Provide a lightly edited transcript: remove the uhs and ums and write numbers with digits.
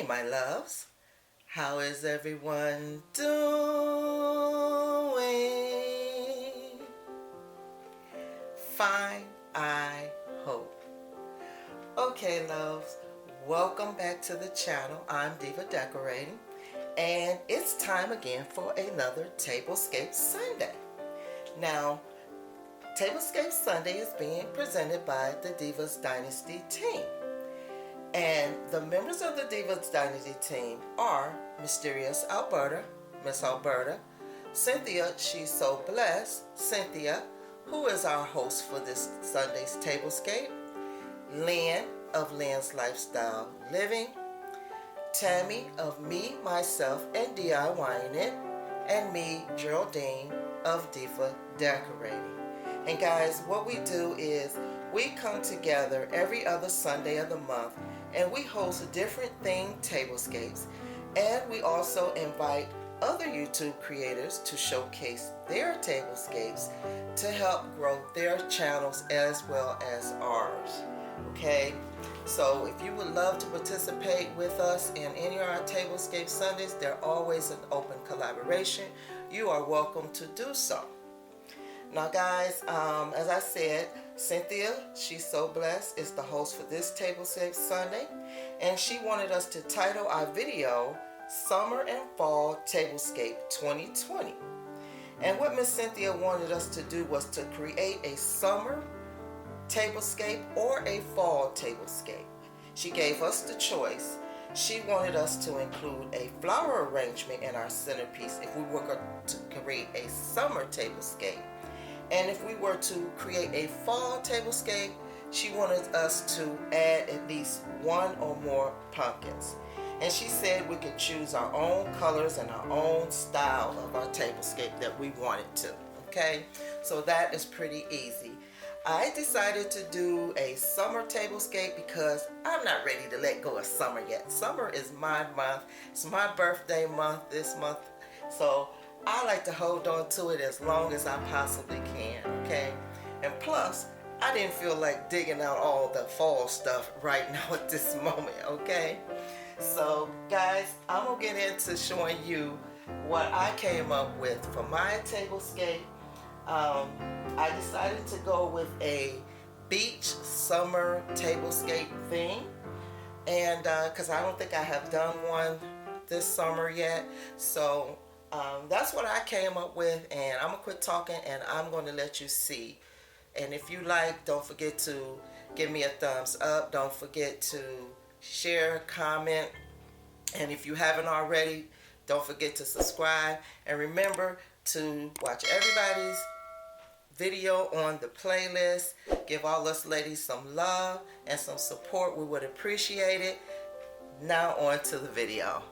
my loves. How is everyone doing? Fine, I hope. Okay, loves, welcome back to the channel. I'm Diva Decorating, and it's time again for another Tablescape Sunday. Now, Tablescape Sunday is being presented by the Diva's Dynasty team. And the members of the Diva's Dynasty team are Mysterious Alberta, Miss Alberta, Cynthia Shesobless, Cynthia, who is our host for this Sunday's Tablescape, Lynn of Lynn's Lifestyle Living, Tammy of Me, Myself, and DIYing It, and me, Geraldine, of Diva Decorating. And guys, what we do is we come together every other Sunday of the month and we host different themed tablescapes, and we also invite other YouTube creators to showcase their tablescapes to help grow their channels as well as ours. Okay, so if you would love to participate with us in any of our Tablescape Sundays, they're always an open collaboration. You are welcome to do so. Now guys, as I said, Cynthia Shesobless is the host for this Tablescape Sunday, and she wanted us to title our video Summer and Fall Tablescape 2020. And what Miss Cynthia wanted us to do was to create a summer tablescape or a fall tablescape. She gave us the choice. She wanted us to include a flower arrangement in our centerpiece if we were going to create a summer tablescape. And if we were to create a fall tablescape, she wanted us to add at least one or more pumpkins. And she said we could choose our own colors and our own style of our tablescape that we wanted to. Okay, so that is pretty easy. I decided to do a summer tablescape because I'm not ready to let go of summer yet. Summer is my month. It's my birthday month this month. So I like to hold on to it as long as I possibly can, okay? And plus, I didn't feel like digging out all the fall stuff right now at this moment, okay? So, guys, I'm going to get into showing you what I came up with for my tablescape. I decided to go with a beach summer tablescape theme, and because I don't think I have done one this summer yet, so that's what I came up with, and I'm gonna quit talking and I'm going to let you see. And if you like, don't forget to give me a thumbs up. Don't forget to share, comment, and if you haven't already, don't forget to subscribe. And remember to watch everybody's video on the playlist. Give all us ladies some love and some support. We would appreciate it. Now on to the video.